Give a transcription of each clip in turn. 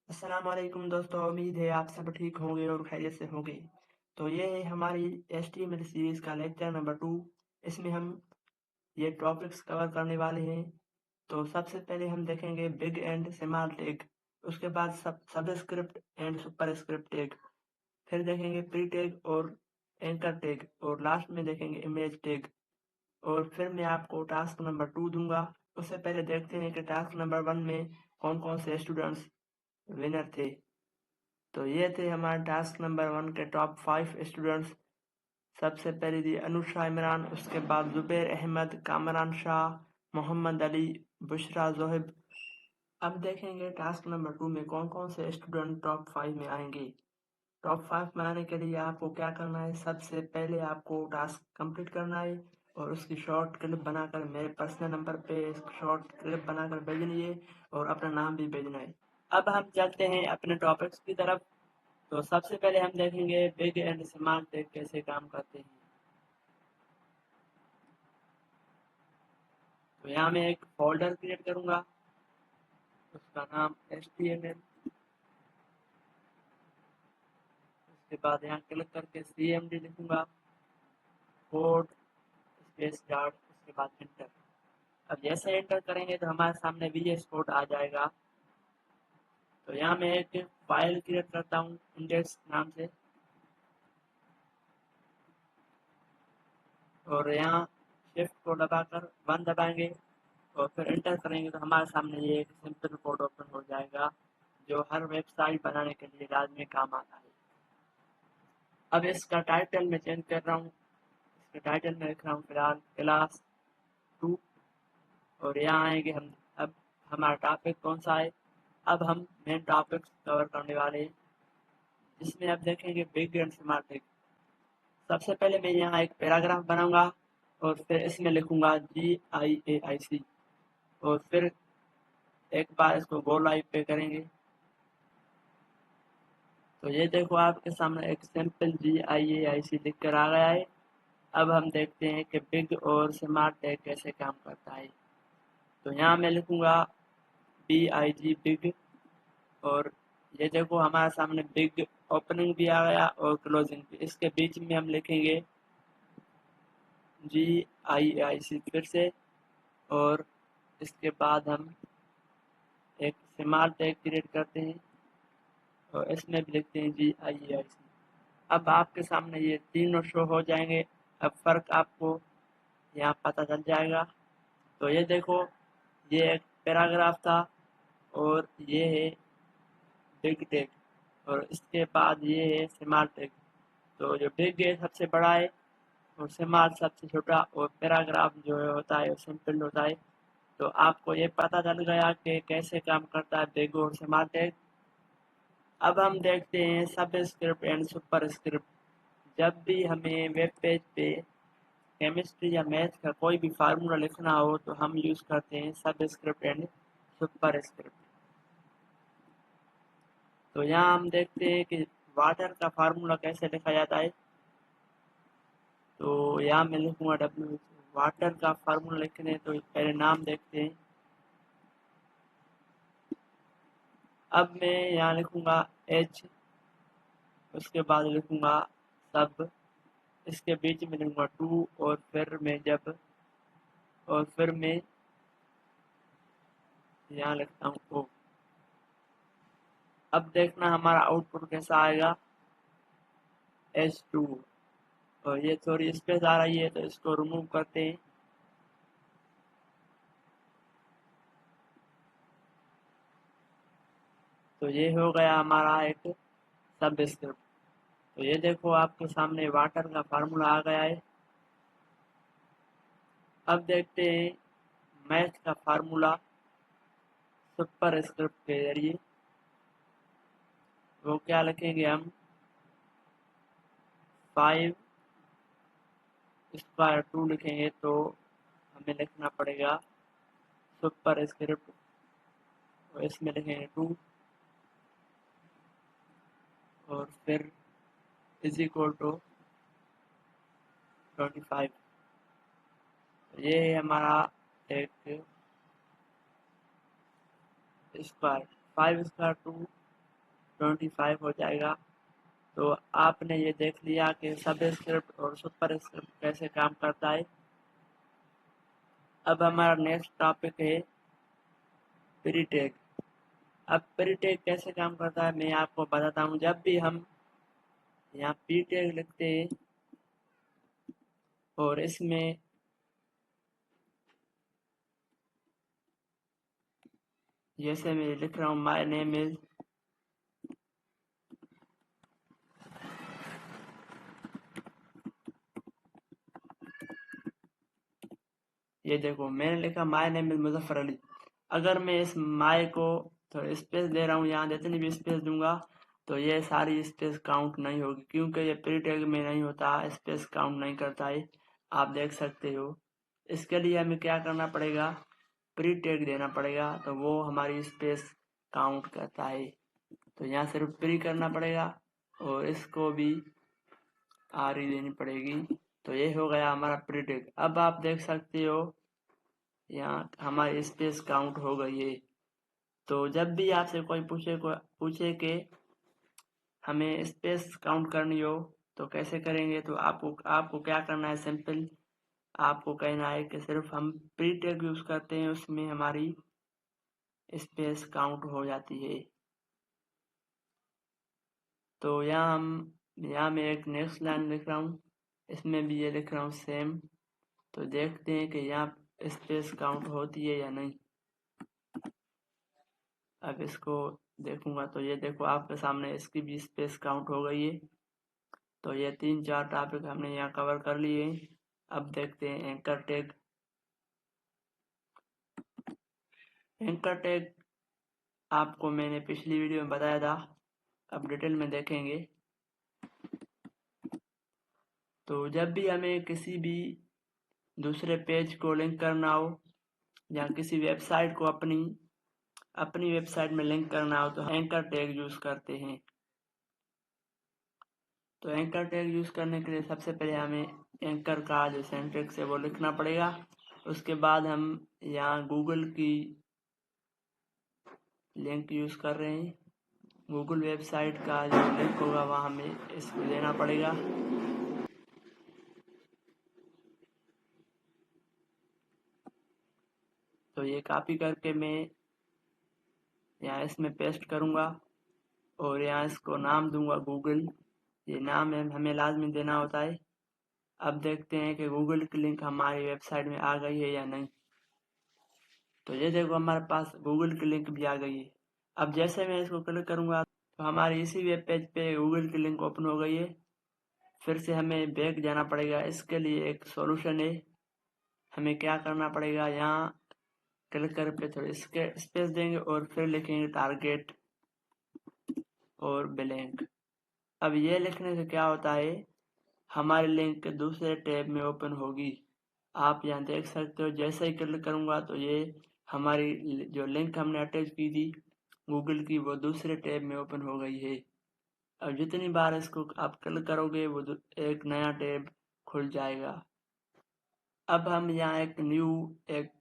अस्सलाम वालेकुम दोस्तों, उम्मीद है आप सब ठीक होंगे और खैरियत से होंगे। तो ये है हमारी HTML सीरीज़ का लेक्चर नंबर 2। इसमें हम ये टॉपिक्स कवर करने वाले हैं। तो सबसे पहले हम देखेंगे बिग एंड स्मॉल टैग, उसके बाद सबस्क्रिप्ट एंड सुपरस्क्रिप्ट टैग, फिर देखेंगे प्री टैग और एंकर टैग, और लास्ट में देखेंगे इमेज टैग। और फिर मैं आपको टास्क नंबर 2 दूंगा। उससे पहले देखते हैं कि टास्क नंबर 1 में कौन कौन से स्टूडेंट्स विनर थे। तो ये थे हमारे टास्क नंबर 1 के टॉप 5 स्टूडेंट्स। सबसे पहले थी अनुषा इमरान, उसके बाद जुबैर अहमद, कामरान शाह, मोहम्मद अली, बुशरा जोहिब। अब देखेंगे टास्क नंबर 2 में कौन कौन से स्टूडेंट टॉप 5 में आएंगे। टॉप 5 में आने के लिए आपको क्या करना है, सबसे पहले आपको टास्क कंप्लीट करना है और उसकी शॉर्ट क्लिप बनाकर मेरे पर्सनल नंबर पे शॉर्ट क्लिप बनाकर भेजनी है और अपना नाम भी भेजना है। अब हम चलते हैं अपने टॉपिक्स की तरफ। तो सबसे पहले हम देखेंगे बिग एंड स्मॉल टैग कैसे काम करते हैं। तो यहाँ मैं एक फोल्डर क्रिएट करूंगा, उसका नाम HTML। उसके बाद यहाँ क्लिक करके CMD लिखूंगा, कोड स्पेस डॉट, उसके बाद एंटर। अब जैसे एंटर करेंगे तो हमारे सामने VS कोड आ जाएगा। तो यहाँ मैं एक फाइल क्रिएट करता हूँ इंडेक्स नाम से, और यहाँ शिफ्ट को दबाकर 1 दबाएंगे और फिर एंटर करेंगे तो हमारे सामने ये एक सिंपल कोड ओपन हो जाएगा जो हर वेबसाइट बनाने के लिए लाजमी काम आता है। अब इसका टाइटल मैं चेंज कर रहा हूँ, इसका टाइटल में लिख रहा हूँ फिलहाल क्लास 2। और यहाँ आएंगे हम। अब हमारा टॉपिक कौन सा है, अब हम मेन टॉपिक कवर करने वाले हैं, जिसमें अब देखेंगे बिग एंड स्मॉल टैग। सबसे पहले मैं यहाँ एक पैराग्राफ बनाऊंगा और फिर इसमें लिखूंगा GIAIC, और फिर एक बार इसको गो लाइव पे करेंगे। तो ये देखो आपके सामने एक सिंपल GIAIC लिख कर आ गया है। अब हम देखते हैं कि बिग और स्मार्ट टैग कैसे काम करता है। तो यहाँ मैं लिखूंगा BIG बिग, और ये देखो हमारे सामने बिग ओपनिंग भी आ गया और क्लोजिंग भी। इसके बीच में हम लिखेंगे GIAIC फिर से, और इसके बाद हम एक स्मॉल टैग क्रिएट करते हैं और इसमें भी लिखते हैं GIAIC। अब आपके सामने ये तीनों शो हो जाएंगे। अब फर्क आपको यहाँ पता चल जाएगा। तो ये देखो, ये एक पैराग्राफ था और ये है बिग टैग, और इसके बाद ये है स्मॉल टैग। तो जो बिग है सबसे बड़ा है और स्मॉल सबसे छोटा, और पैराग्राफ जो है होता है वो सिंपल होता है। तो आपको ये पता चल गया कि कैसे काम करता है बिग और स्मॉल टैग। अब हम देखते हैं सब स्क्रिप्ट एंड सुपर स्क्रिप्ट। जब भी हमें वेब पेज पे केमिस्ट्री या मैथ का कोई भी फार्मूला लिखना हो तो हम यूज़ करते हैं सब स्क्रिप्ट एंड सुपर स्क्रिप्ट। तो यहाँ हम देखते हैं कि वाटर का फार्मूला कैसे लिखा जाता है। तो यहाँ मैं लिखूंगा W। वाटर का फार्मूला लिखने तो पहले नाम देखते हैं। अब मैं यहाँ लिखूंगा H, उसके बाद लिखूंगा सब, इसके बीच में लिखूंगा 2, और फिर मैं जब, और फिर मैं यहाँ लिखता हूँ O। अब देखना हमारा आउटपुट कैसा आएगा, H2। और ये थोड़ी स्पेस आ रही है तो इसको रिमूव करते हैं। तो ये हो गया हमारा एक सब स्क्रिप्ट। तो ये देखो आपके सामने वाटर का फार्मूला आ गया है। अब देखते हैं मैथ का फार्मूला सुपर स्क्रिप्ट के जरिए। वो क्या लिखेंगे हम, 5² लिखेंगे तो हमें लिखना पड़ेगा सुपर स्क्रिप्ट, और इसमें लिखेंगे 2, और फिर इज इक्वल टू 25। ये है हमारा एक स्क्वायर, 5² 2 25 हो जाएगा। तो आपने ये देख लिया कि सब स्क्रिप्ट और सुपर स्क्रिप्ट कैसे काम करता है। अब हमारा नेक्स्ट टॉपिक है प्री टैग। अब प्री टैग कैसे काम करता है मैं आपको बताता हूँ। जब भी हम यहाँ प्री टैग लिखते हैं और इसमें जैसे मैं लिख रहा हूँ माय नेम इज, ये देखो मैंने लिखा my name is Muzaffar Ali. अगर मैं इस माय को थोड़ा स्पेस दे रहा हूँ, यहाँ जितनी भी स्पेस दूंगा तो ये सारी स्पेस काउंट नहीं होगी, क्योंकि ये प्री टैग में नहीं होता, स्पेस काउंट नहीं करता है। आप देख सकते हो। इसके लिए हमें क्या करना पड़ेगा, प्री टैग देना पड़ेगा, तो वो हमारी स्पेस काउंट करता है। तो यहाँ सिर्फ प्री करना पड़ेगा और इसको भी आर ही देनी पड़ेगी। तो ये हो गया हमारा प्री टैग। अब आप देख सकते हो यहाँ हमारी स्पेस काउंट हो गई है। तो जब भी आपसे कोई पूछे कि हमें स्पेस काउंट करनी हो तो कैसे करेंगे, तो आपको क्या करना है, सिंपल आपको कहना है कि सिर्फ हम प्री टैग यूज करते हैं, उसमें हमारी स्पेस काउंट हो जाती है। तो यहाँ मैं एक नेक्स्ट लाइन लिख रहा हूँ, इसमें भी ये लिख रहा हूँ सेम। तो देखते हैं कि यहाँ स्पेस काउंट होती है या नहीं। अब इसको देखूंगा तो ये देखो आपके सामने इसकी भी स्पेस काउंट हो गई है। तो ये 3-4 टॉपिक हमने यहाँ कवर कर लिए हैं। अब देखते हैं एंकर टैग। एंकर टैग आपको मैंने पिछली वीडियो में बताया था, अब डिटेल में देखेंगे। तो जब भी हमें किसी भी दूसरे पेज को लिंक करना हो या किसी वेबसाइट को अपनी वेबसाइट में लिंक करना हो तो एंकर टैग यूज करते हैं। तो एंकर टैग यूज करने के लिए सबसे पहले हमें एंकर का जो सिंटैक्स है वो लिखना पड़ेगा। उसके बाद हम यहाँ गूगल की लिंक यूज कर रहे हैं, गूगल वेबसाइट का जो लिंक होगा वहाँ हमें इसको देना पड़ेगा। तो ये कॉपी करके मैं यहाँ इसमें पेस्ट करूँगा और यहाँ इसको नाम दूंगा गूगल। ये नाम हमें लाजमी देना होता है। अब देखते हैं कि गूगल की लिंक हमारी वेबसाइट में आ गई है या नहीं। तो ये देखो हमारे पास गूगल की लिंक भी आ गई है। अब जैसे मैं इसको क्लिक करूँगा तो हमारी इसी वेब पेज पे गूगल की लिंक ओपन हो गई है। फिर से हमें बैक जाना पड़ेगा। इसके लिए एक सॉल्यूशन है। हमें क्या करना पड़ेगा, यहाँ क्लिक कर पे थोड़ी स्पेस देंगे और फिर लिखेंगे टारगेट और ब्लैंक। अब ये लिखने से क्या होता है, हमारी लिंक दूसरे टैब में ओपन होगी। आप यहाँ देख सकते हो, जैसे ही क्लिक करूँगा तो ये हमारी जो लिंक हमने अटैच की थी गूगल की वो दूसरे टैब में ओपन हो गई है। अब जितनी बार इसको आप क्लिक करोगे वो एक नया टैब खुल जाएगा। अब हम यहाँ एक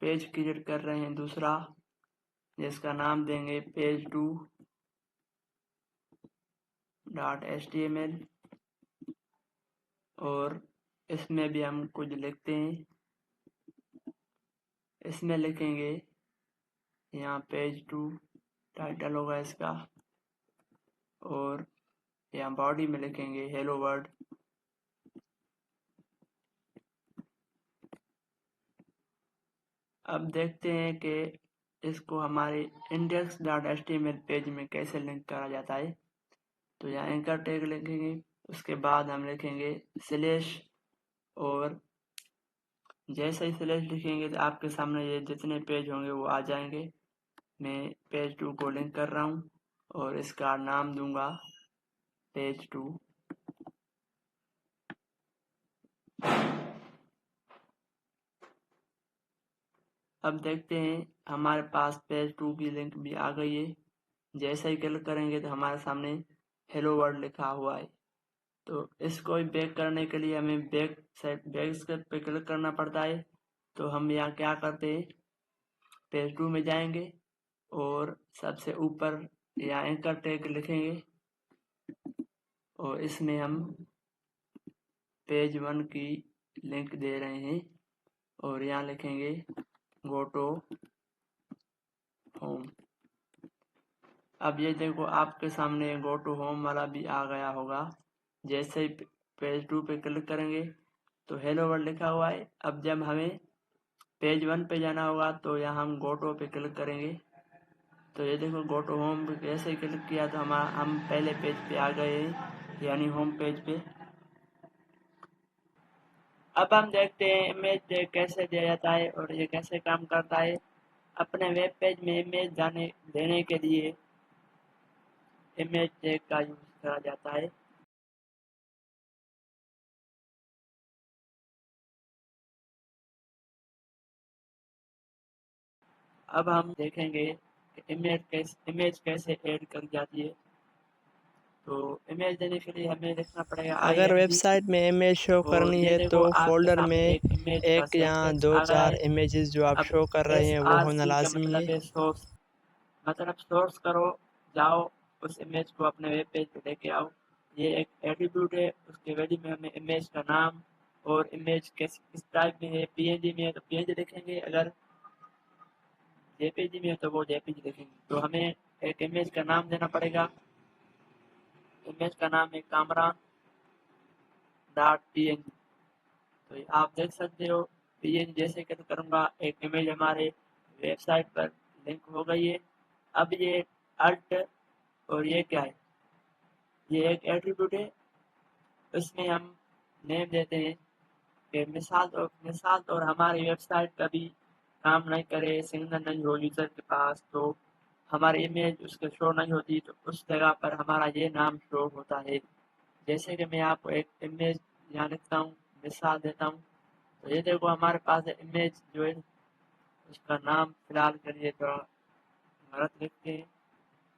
पेज क्रिएट कर रहे हैं दूसरा, जिसका नाम देंगे page2.html और इसमें भी हम कुछ लिखते हैं। इसमें लिखेंगे यहाँ page2 टाइटल होगा इसका और यहाँ बॉडी में लिखेंगे हेलो वर्ल्ड। अब देखते हैं कि इसको हमारे index.html पेज में कैसे लिंक करा जाता है। तो यहाँ एंकर टैग लिखेंगे, उसके बाद हम लिखेंगे स्लैश और जैसे ही स्लैश लिखेंगे तो आपके सामने ये जितने पेज होंगे वो आ जाएंगे। मैं page2 को लिंक कर रहा हूँ और इसका नाम दूंगा page2। अब देखते हैं हमारे पास page2 की लिंक भी आ गई है। जैसे ही क्लिक करेंगे तो हमारे सामने हेलो वर्ल्ड लिखा हुआ है। तो इसको बैक करने के लिए हमें बैक पे क्लिक करना पड़ता है। तो हम यहाँ क्या करते हैं, page2 में जाएंगे और सबसे ऊपर यहाँ एंकर टैग लिखेंगे और इसमें हम पेज 1 की लिंक दे रहे हैं और यहाँ लिखेंगे गो टू होम। अब ये देखो आपके सामने गो टू होम वाला भी आ गया होगा। जैसे ही पेज 2 पे क्लिक करेंगे तो हेलो वर्ल्ड लिखा हुआ है। अब जब हमें पेज 1 पे जाना होगा तो यहाँ हम गो टू पे क्लिक करेंगे। तो ये देखो गो टू होम पे जैसे ही क्लिक किया तो हम पहले पेज पे आ गए हैं, यानी होम पेज पे। अब हम देखते हैं इमेज टैग कैसे दिया जाता है और ये कैसे काम करता है। अपने वेब पेज में इमेज देने के लिए इमेज टैग का यूज करा जाता है। अब हम देखेंगे कि इमेज कैसे ऐड करी जाती है। तो इमेज देने के लिए हमें लिखना पड़ेगा अगर IMG वेबसाइट में इमेज शो और करनी ये है तो देखो आपके फोल्डर सामने में एक इमेज का एक या सिंटेक्स दो आ गया चार है। इमेजेस जो आप अब शो कर रहे हैं वो होना SRC का लाजमी है। मतलब है सोर्स, मतलब सोर्स करो, जाओ उस इमेज को अपने वेब पेज पे लेके आओ। ये एक एट्रीब्यूट है, उसके वैल्यू में हमें इमेज का नाम और इमेज किस टाइप में है, PNG में है तो PNG लिखेंगे, अगर JPG में है तो वो JPG लिखेंगे। तो हमें एक इमेज का नाम देना पड़ेगा। इमेज का नाम है कामरान डॉट PNG। तो आप देख सकते हो PNG जैसे क्लिक करूँगा एक इमेज हमारे वेबसाइट पर लिंक हो गई है। अब ये अल्ट और ये क्या है, ये एक एट्रीब्यूट है, इसमें हम नेम देते हैं कि मिसाल और हमारी वेबसाइट कभी काम नहीं करे, सिग्नल नहीं हो यूज़र के पास, तो हमारी इमेज उसके शो नहीं होती, तो उस जगह पर हमारा ये नाम शो होता है। जैसे कि मैं आपको एक इमेज यहाँ लिखता हूँ, मिसाल देता हूँ। तो ये देखो हमारे पास इमेज जो है उसका नाम फिलहाल के लिए थोड़ा गलत लिखते हैं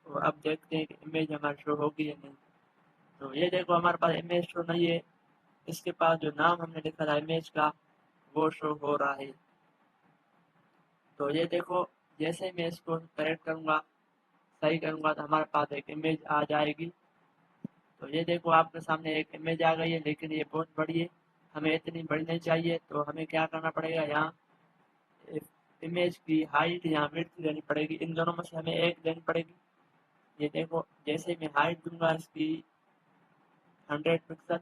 और अब देखते हैं कि इमेज हमारी शो होगी या नहीं। तो ये देखो हमारे पास इमेज शो नहीं है, इसके पास जो नाम हमने लिखा था इमेज का वो शो हो रहा है। तो ये देखो जैसे मैं इसको करेक्ट करूँगा, सही करूँगा तो हमारे पास एक इमेज आ जाएगी। तो ये देखो आपके सामने एक इमेज आ गई है, लेकिन ये बहुत बड़ी है, हमें इतनी बड़ी नहीं चाहिए। तो हमें क्या करना पड़ेगा, यहाँ इमेज की हाइट या विड्थ देनी पड़ेगी, इन दोनों में से हमें एक देनी पड़ेगी। ये देखो जैसे मैं हाइट दूंगा इसकी 100 पिक्सल,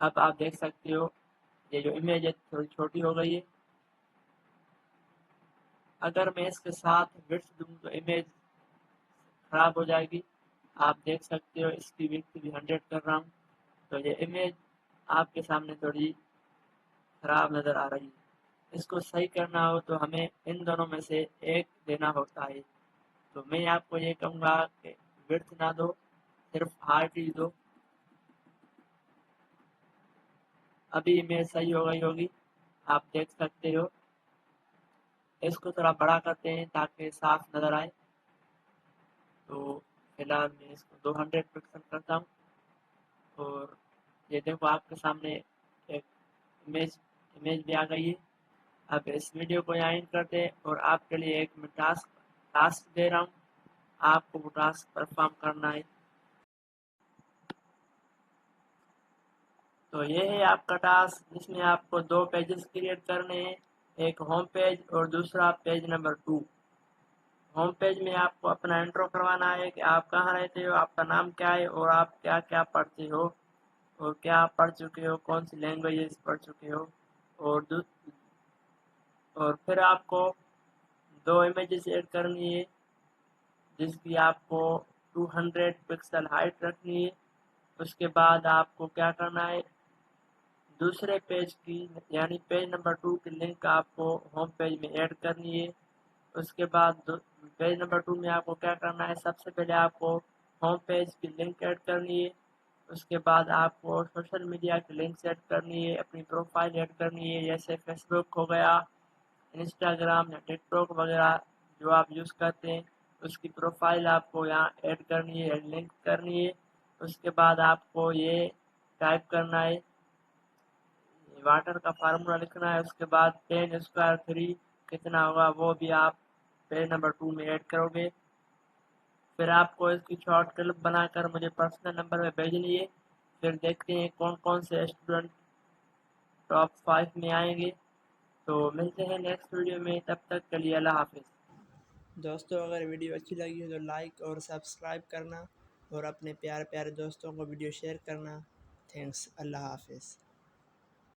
अब आप देख सकते हो ये जो इमेज है थोड़ी छोटी हो गई है। अगर मैं इसके साथ विड्थ दूँ तो इमेज खराब हो जाएगी। आप देख सकते हो इसकी विड्थ भी 100 कर रहा हूँ, तो ये इमेज आपके सामने थोड़ी खराब नज़र आ रही है। इसको सही करना हो तो हमें इन दोनों में से एक देना होता है। तो मैं आपको ये कहूँगा कि विड्थ ना दो, सिर्फ हाइट ही दो। अभी इमेज सही हो गई होगी, आप देख सकते हो। इसको थोड़ा बड़ा करते हैं ताकि साफ नज़र आए। तो फिलहाल मैं इसको 200 पिक्सल करता हूँ और ये देखो आपके सामने एक इमेज इमेज भी आ गई है। अब इस वीडियो को यहाँ एंड करते हैं और आपके लिए एक मैं टास्क दे रहा हूँ, आपको वो टास्क परफॉर्म करना है। तो ये है आपका टास्क, जिसमें आपको दो पेजेस क्रिएट करने हैं, एक होम पेज और दूसरा पेज नंबर 2। होम पेज में आपको अपना इंट्रो करवाना है कि आप कहाँ रहते हो, आपका नाम क्या है और आप क्या क्या पढ़ते हो और क्या आप पढ़ चुके हो, कौन सी लैंग्वेजेस पढ़ चुके हो। और और फिर आपको दो इमेजेस ऐड करनी है, जिसकी आपको 200 पिक्सल हाइट रखनी है। उसके बाद आपको क्या करना है, दूसरे पेज की यानी पेज नंबर 2 की लिंक आपको होम पेज में ऐड करनी है। उसके बाद पेज नंबर 2 में आपको क्या करना है, सबसे पहले आपको होम पेज की लिंक ऐड करनी है। उसके बाद आपको सोशल मीडिया की लिंक ऐड करनी है, अपनी प्रोफाइल ऐड करनी है, जैसे फेसबुक हो गया, इंस्टाग्राम या टिकटॉक वगैरह जो आप यूज़ करते हैं, उसकी प्रोफाइल आपको यहाँ ऐड करनी है, लिंक करनी है। उसके बाद आपको ये टाइप करना है, वाटर का फार्मूला लिखना है। उसके बाद 10 स्क्वायर 3 कितना होगा वो भी आप पेज नंबर 2 में ऐड करोगे। फिर आपको इसकी शॉर्ट क्लिप बनाकर मुझे पर्सनल नंबर पे भेजनी है। फिर देखते हैं कौन कौन से स्टूडेंट टॉप 5 में आएंगे। तो मिलते हैं नेक्स्ट वीडियो में, तब तक के लिए अल्लाह हाफिज़। दोस्तों अगर वीडियो अच्छी लगी हो तो लाइक और सब्सक्राइब करना और अपने प्यारे प्यारे दोस्तों को वीडियो शेयर करना। थैंक्स। अल्लाह हाफिज़।